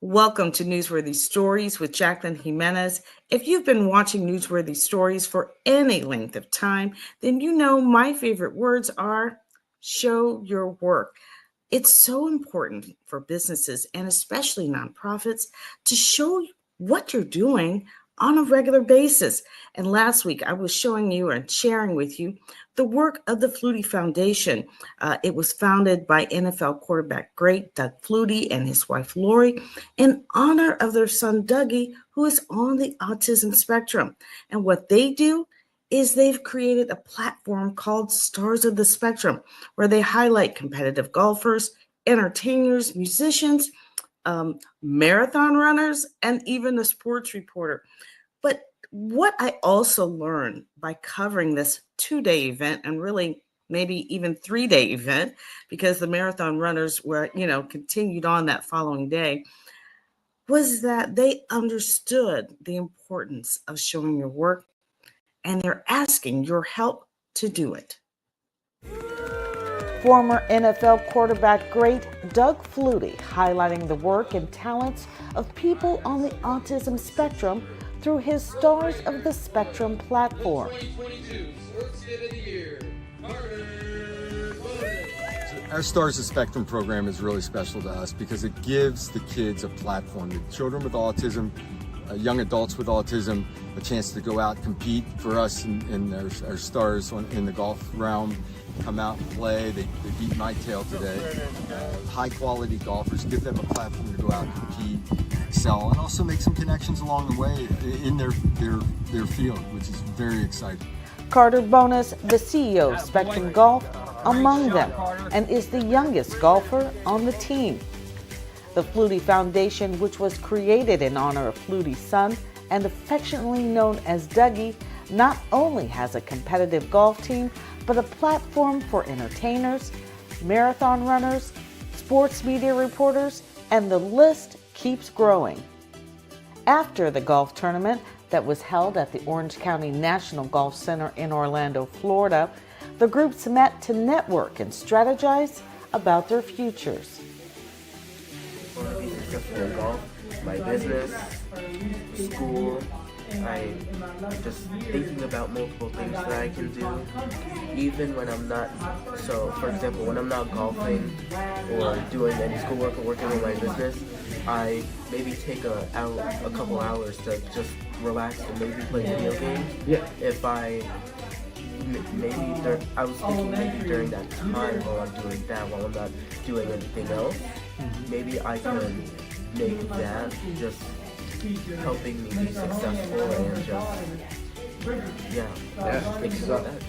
Welcome to Newsworthy Stories with Jacqueline Jimenez. If you've been watching Newsworthy Stories for any length of time, then you know my favorite words are show your work. It's so important for businesses and especially nonprofits to show what you're doing on a regular basis. And last week, I was showing you and sharing with you the work of the Flutie Foundation. It was founded by NFL quarterback great Doug Flutie and his wife Laurie in honor of their son Dougie, who is on the autism spectrum. And what they do is they've created a platform called Stars of the Spectrum, where they highlight competitive golfers, entertainers, musicians, marathon runners, and even a sports reporter. But what I also learned by covering this 2-day event, and really maybe even 3-day event, because the marathon runners were, continued on that following day, was that they understood the importance of showing your work, and they're asking your help to do it. Former NFL quarterback great Doug Flutie highlighting the work and talents of people on the autism spectrum through his Stars of the Spectrum platform. Our Stars of Spectrum program is really special to us because it gives the kids a platform, the children with autism, young adults with autism, a chance to go out and compete for us and our stars in the golf realm. Come out and play. They beat my tail today. High quality golfers, give them a platform to go out and compete, excel, and also make some connections along the way in their field, which is very exciting. Carter Bonas, the CEO of Spectrum Golf, among them, and is the youngest golfer on the team. The Flutie Foundation, which was created in honor of Flutie's son and affectionately known as Dougie, not only has a competitive golf team, but a platform for entertainers, marathon runners, sports media reporters, and the list keeps growing. After the golf tournament that was held at the Orange County National Golf Center in Orlando, Florida, the groups met to network and strategize about their futures. I want to be successful in golf, my business, school. I'm just thinking about multiple things that I can do, even when I'm not. So, for example, when I'm not golfing or doing any schoolwork or working on my business, I maybe take a couple hours to just relax and maybe play video games. Yeah. If I was thinking maybe during that time while I'm doing that, while I'm not doing anything else, maybe I can make that just helping me be successful and just thinking about that.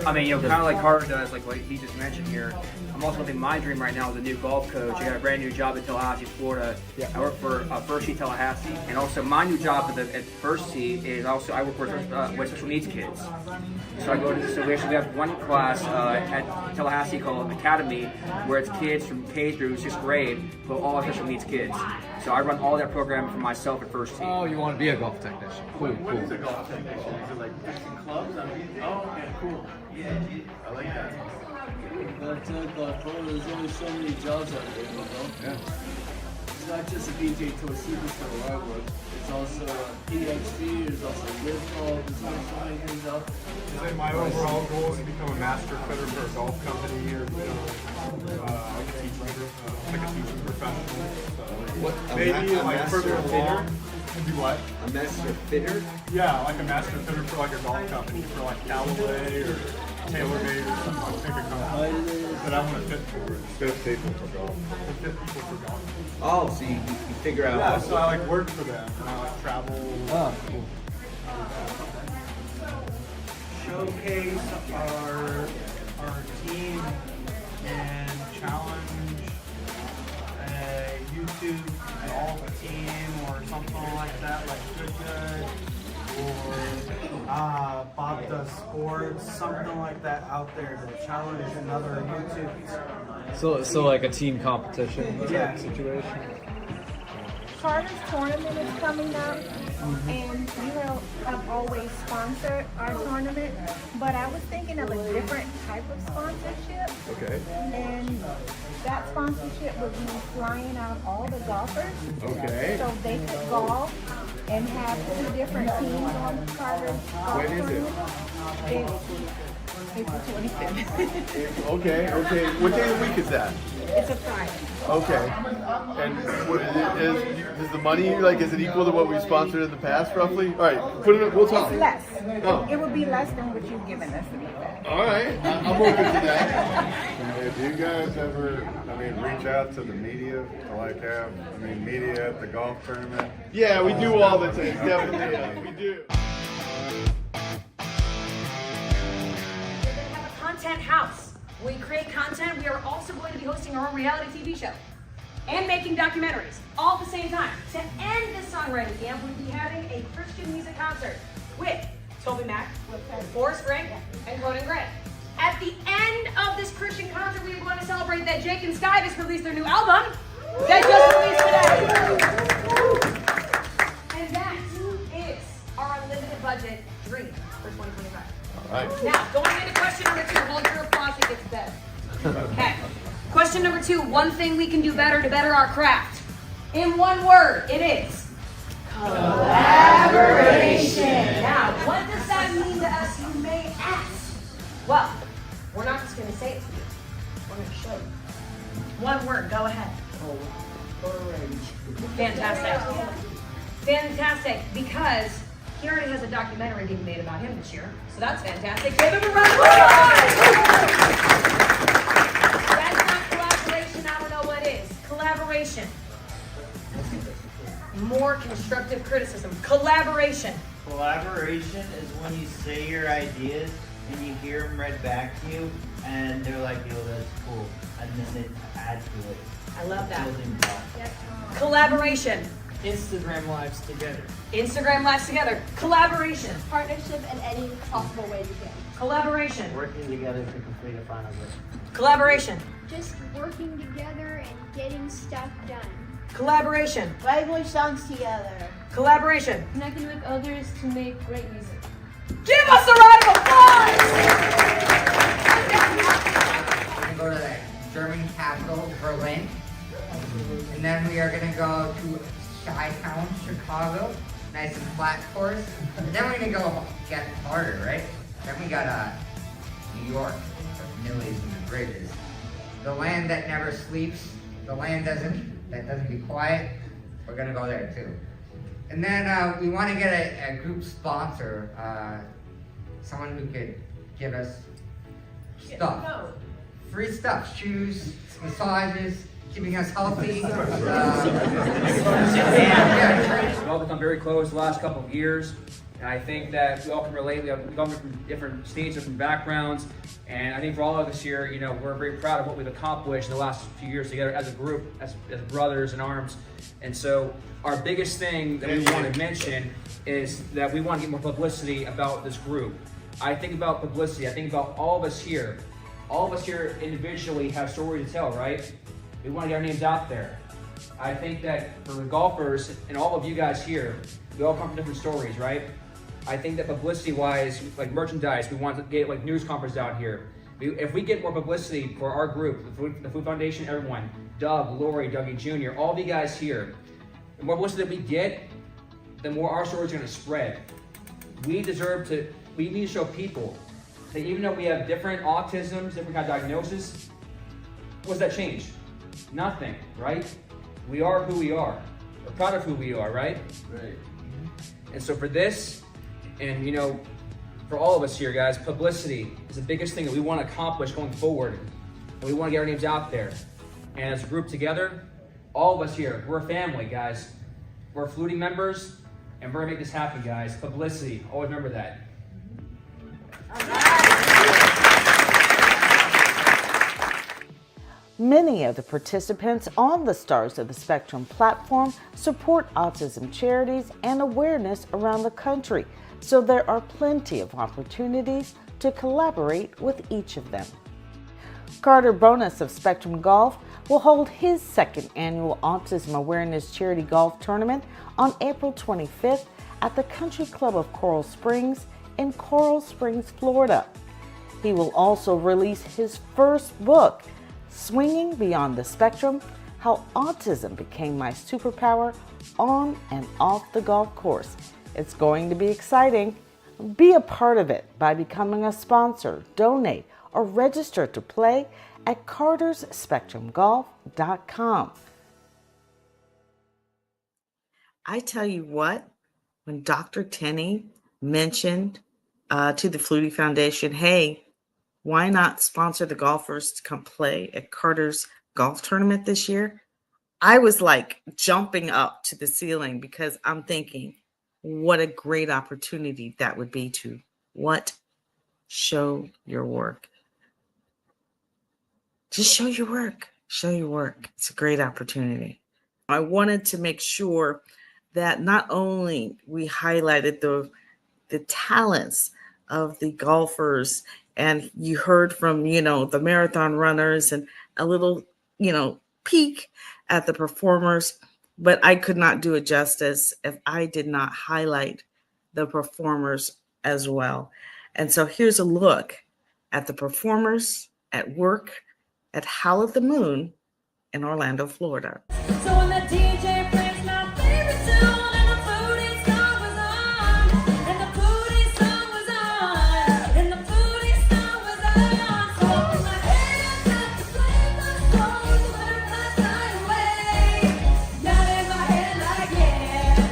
I mean, kind of like Carter does, like what he just mentioned here. I'm also thinking my dream right now is a new golf coach. I got a brand new job in Tallahassee, Florida. I work for First Tee Tallahassee, and also my new job at First Tee is also I work with special needs kids. So we actually have one class at Tallahassee called Academy, where it's kids from K through 6th grade, but all special needs kids. So I run all that program for myself at First Tee. Oh, you want to be a golf technician? Cool. What is a golf technician? Is it like fixing clubs? Okay, cool. Yeah, I like that. There's only so many jobs out there, Yeah. It's not just a PGA Tour Superstar where I work. It's also PhD, there's also live golf, there's so many things out there. My overall goal is to become a master fitter for a golf company or like a teaching professional. So maybe like further along. Do what? A master fitter? Yeah, like a master fitter for like a golf company, for like Callaway or TaylorMade or something. I think a company that I want to fit for. Instead of fit people for golf. Fit people for golf. Oh, so you figure out. Yeah, so I like work for them and I like travel. Oh, cool. Showcase our team and challenge a YouTube golf team or something like that, like Good or Bob Does Sports, something like that out there to challenge another YouTube. So like a team competition type situation? Carter's tournament is coming up, and you know I've always sponsored our tournament, but I was thinking of a different type of sponsorship. Okay. And that sponsorship would be flying out all the golfers. Okay. so they could golf and have 2 different teams on Carter's golf When is it? tournament. It's April 25th. Okay. What day of the week is that? It's a Friday. Okay. And what is the money, like, is it equal to what we sponsored in the past, roughly? All right, put it. We'll talk. It's less. Oh. It would be less than what you've given us to be back. All right, I'm open to that. Do you guys ever, reach out to the media to like have, media at the golf tournament? Yeah, we do all the time. Definitely, we do. We're going to have a content house. We create content. We are also going to be hosting our own reality TV show and making documentaries all at the same time. To end this songwriting camp, we'll be having a Christian music concert with Toby Mac, Forrest Frank, and Conan Gray. At the end of this Christian concert, we are going to celebrate that Jake and Sky just released their new album that just released today. And that is our unlimited budget dream for 2025. All right. Now, going into question number 2, hold your applause, it gets better. Okay. Question number 2, one thing we can do better to better our craft. In one word, it is collaboration. Now, what does that mean to us, you may ask? Well, we're not just going to say it to you. We're going to show you. One word, go ahead. Fantastic. Fantastic, because he already has a documentary being made about him this year. So that's fantastic. Give him a round of applause. That's not collaboration. I don't know what is. Collaboration. More constructive criticism. Collaboration. Collaboration is when you say your ideas and you hear them read back to you, and they're like, yo, that's cool. And then they add to it. I love that. Building block. Collaboration. Instagram lives together. Instagram lives together. Collaboration. Partnership in any possible way you can. Collaboration. Working together to complete a final goal. Collaboration. Just working together and getting stuff done. Collaboration. Writing songs together. Collaboration. Connecting with others to make great music. Give us a round of applause! We're going to go to the German capital, Berlin. And then we are going to go to Chi-Town, Chicago. Nice and flat course. And then we're going to go get harder, right? Then we got New York, the Millies and the Bridges. The land that never sleeps, the land that doesn't be quiet. We're going to go there too. And then we want to get a group sponsor, someone who could give us stuff. Free stuff, shoes, massages, keeping us healthy. We've all become very close the last couple of years. And I think that we all can relate. We've come from different states, different backgrounds. And I think for all of us here, we're very proud of what we've accomplished in the last few years together as a group, as brothers in arms. And so our biggest thing that we want to mention is that we want to get more publicity about this group. I think about publicity. I think about all of us here. All of us here individually have stories to tell, right? We want to get our names out there. I think that for the golfers and all of you guys here, we all come from different stories, right? I think that publicity-wise, like merchandise, we want to get like news conferences out here. If we get more publicity for our group, the Food Foundation, everyone, Doug, Laurie, Dougie Jr., all of you guys here, the more publicity that we get, the more our stories are going to spread. We need to show people that even though we have different autisms, different kind of diagnosis, what's that change? Nothing, right? We are who we are. We're proud of who we are, right? Right. And so for this, and for all of us here, guys, publicity is the biggest thing that we want to accomplish going forward. And we want to get our names out there. And as a group together, all of us here, we're a family, guys. We're Flutie members, and we're gonna make this happen, guys. Publicity, always remember that. Many of the participants on the Stars of the Spectrum platform support autism charities and awareness around the country, so there are plenty of opportunities to collaborate with each of them. Carter Bonas of Spectrum Golf will hold his second annual Autism Awareness Charity Golf Tournament on April 25th at the Country Club of Coral Springs in Coral Springs, Florida. He will also release his first book, Swinging Beyond the Spectrum, how autism became my superpower on and off the golf course. It's going to be exciting. Be a part of it by becoming a sponsor, donate, or register to play at cartersspectrumgolf.com. I tell you what, when Dr. Tenney mentioned to the Flutie Foundation, hey, why not sponsor the golfers to come play at Carter's golf tournament this year? I was like jumping up to the ceiling because I'm thinking, what a great opportunity that would be to show your work. Just show your work. Show your work. It's a great opportunity. I wanted to make sure that not only we highlighted the talents of the golfers, and you heard from, the marathon runners and a little, peek at the performers, but I could not do it justice if I did not highlight the performers as well. And so here's a look at the performers at work at Howl at the Moon in Orlando, Florida. So when the DJ plays my favorite tune and the Flutie song was on, and the Flutie song was on, and the Flutie song was on, so I put my head up to play my song, to learn my time away. Nodding my head like yeah,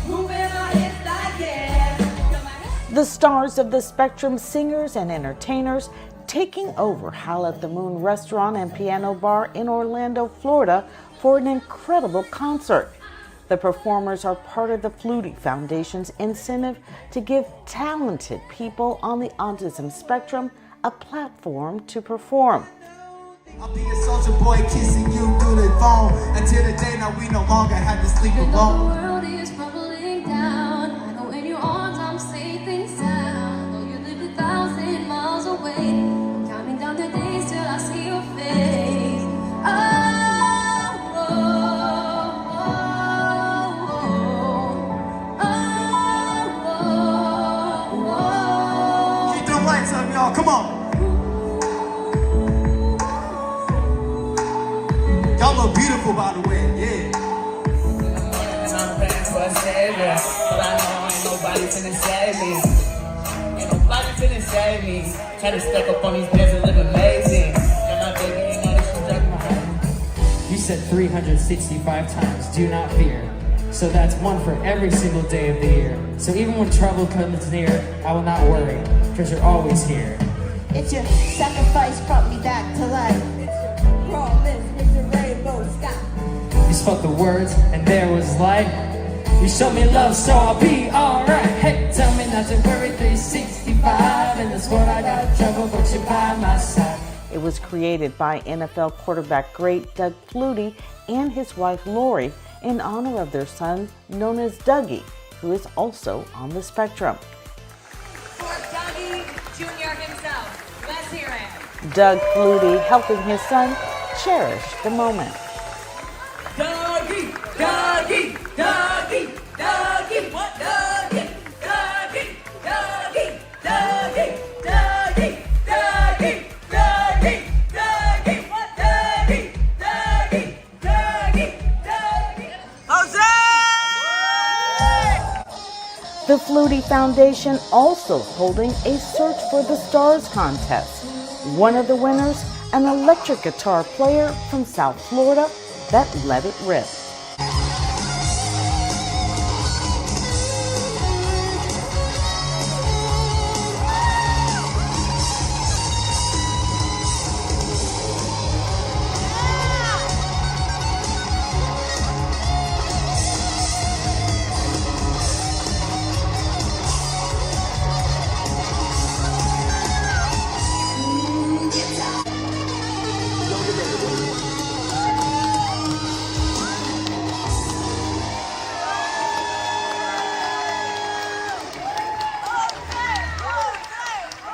moving my hips like yeah. The stars of the Spectrum, singers and entertainers, taking over Howl at the Moon restaurant and piano bar in Orlando, Florida for an incredible concert. The performers are part of the Flutie Foundation's incentive to give talented people on the autism spectrum a platform to perform. I'll be a soldier boy kissing you through the phone until the day now we no longer have to sleep alone. The world is crumbling down. I know in your arms I'm safe and sound. Though you live 1,000 miles away. Counting down the days till I see your face. Keep them lights up, y'all. Come on. Y'all look beautiful, by the way. Yeah. And I'm praying for a savior, but I know ain't nobody finna save me. Ain't nobody finna save me. Try to stack up on these beds and live amazing. And my baby ain't know that she drank my heart. You said 365 times, do not fear. So that's one for every single day of the year. So even when trouble comes near, I will not worry, because you're always here. It's your sacrifice brought me back to life. Promise with the rainbow sky. You spoke the words, and there was light. You showed me love, so I'll be alright. Hey, tell me not to worry, 365. In this world I got trouble, but you're by my side. It was created by NFL quarterback great Doug Flutie and his wife Laurie in honor of their son known as Dougie, who is also on the spectrum. For Dougie Jr. himself, let's hear it. Doug Flutie helping his son cherish the moment. Dougie, Dougie, Dougie, Dougie, what Dougie, Dougie, Dougie, Dougie, Dougie, Dougie, Dougie, Dougie, what Dougie, Dougie, Dougie, Dougie, Jose! The Flutie Foundation also holding a Search for the Stars contest. One of the winners, an electric guitar player from South Florida that let it rip.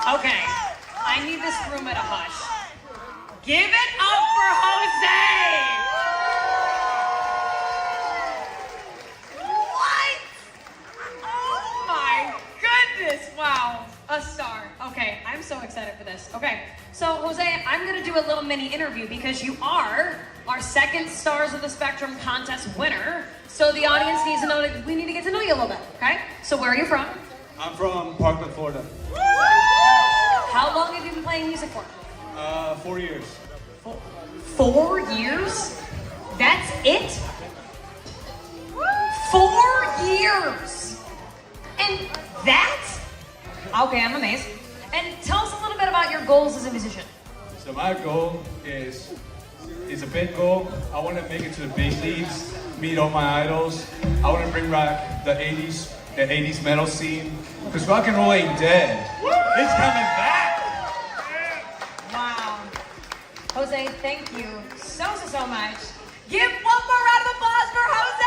Okay, I need this room at a hush. Give it up for Jose! What? Oh my goodness, wow, a star. Okay, I'm so excited for this. Okay, so Jose, I'm gonna do a little mini interview because you are our second Stars of the Spectrum contest winner. So the audience needs to know that we need to get to know you a little bit, okay? So where are you from? I'm from Parkland, Florida. How long have you been playing music for? 4 years. 4 years? That's it? 4 years! And that's... Okay, I'm amazed. And tell us a little bit about your goals as a musician. So my goal is a big goal. I want to make it to the big leagues, meet all my idols. I want to bring back the 80s metal scene, because rock and roll ain't dead. It's coming back. Wow. Jose, thank you so much. Give one more round of applause for Jose!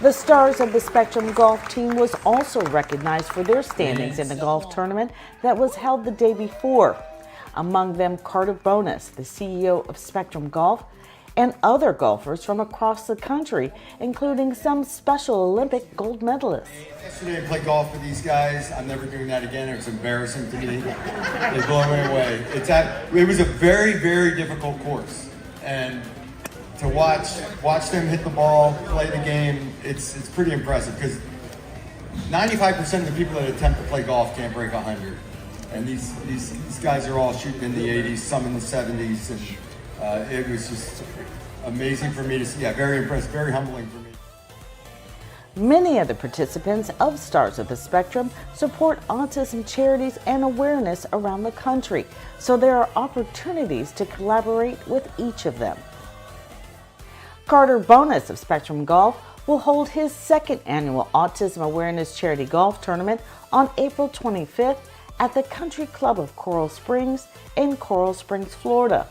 The Stars of the Spectrum golf team was also recognized for their standings in the golf tournament that was held the day before. Among them, Carter Bonas, the CEO of Spectrum Golf, and other golfers from across the country, including some Special Olympic gold medalists. Yesterday I played golf with these guys. I'm never doing that again. It's embarrassing to me. They blow me away. It was a very, very difficult course. And to watch them hit the ball, play the game, it's pretty impressive, because 95% of the people that attempt to play golf can't break 100. And these guys are all shooting in the 80s, some in the 70s, and it was just amazing for me to see. Yeah, very impressed, very humbling for me. Many of the participants of Stars of the Spectrum support autism charities and awareness around the country, so there are opportunities to collaborate with each of them. Carter Bonas of Spectrum Golf will hold his second annual Autism Awareness Charity Golf Tournament on April 25th at the Country Club of Coral Springs in Coral Springs, Florida.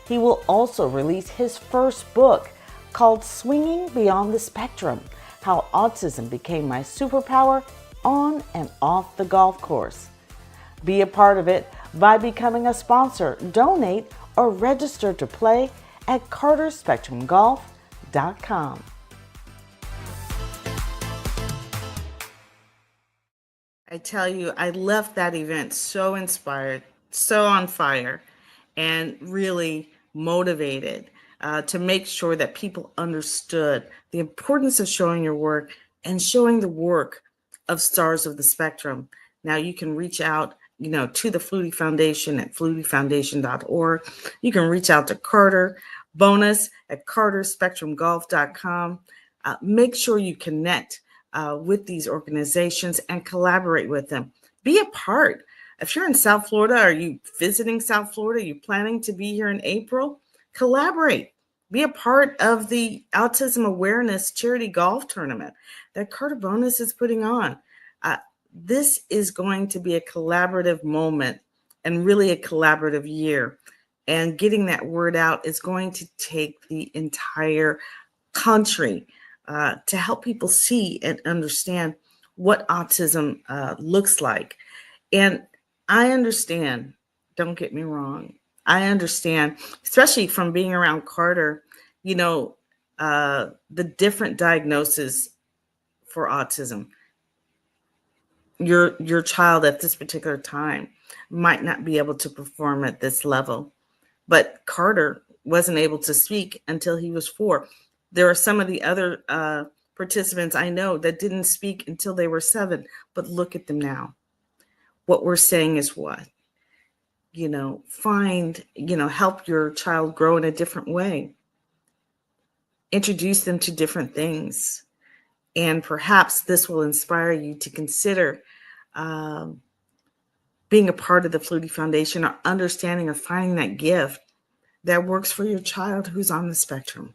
He will also release his first book called Swinging Beyond the Spectrum: How Autism Became My Superpower on and off the golf course. Be a part of it by becoming a sponsor, donate, or register to play at carterspectrumgolf.com. I tell you, I left that event so inspired, so on fire, and really motivated to make sure that people understood the importance of showing your work and showing the work of Stars of the Spectrum. Now you can reach out, to the Flutie Foundation at flutiefoundation.org. You can reach out to Carter Bonas at carterspectrumgolf.com. Make sure you connect with these organizations and collaborate with them. Be a part. If you're in South Florida, are you visiting South Florida? Are you planning to be here in April? Collaborate. Be a part of the Autism Awareness Charity Golf Tournament that Carter Bonas is putting on. This is going to be a collaborative moment and really a collaborative year. And getting that word out is going to take the entire country to help people see and understand what autism looks like. And I understand, don't get me wrong, I understand, especially from being around Carter, the different diagnoses for autism. Your child at this particular time might not be able to perform at this level, but Carter wasn't able to speak until he was 4. There are some of the other participants I know that didn't speak until they were 7, but look at them now. What we're saying is what? Help your child grow in a different way. Introduce them to different things. And perhaps this will inspire you to consider being a part of the Flutie Foundation, or understanding or finding that gift that works for your child who's on the spectrum.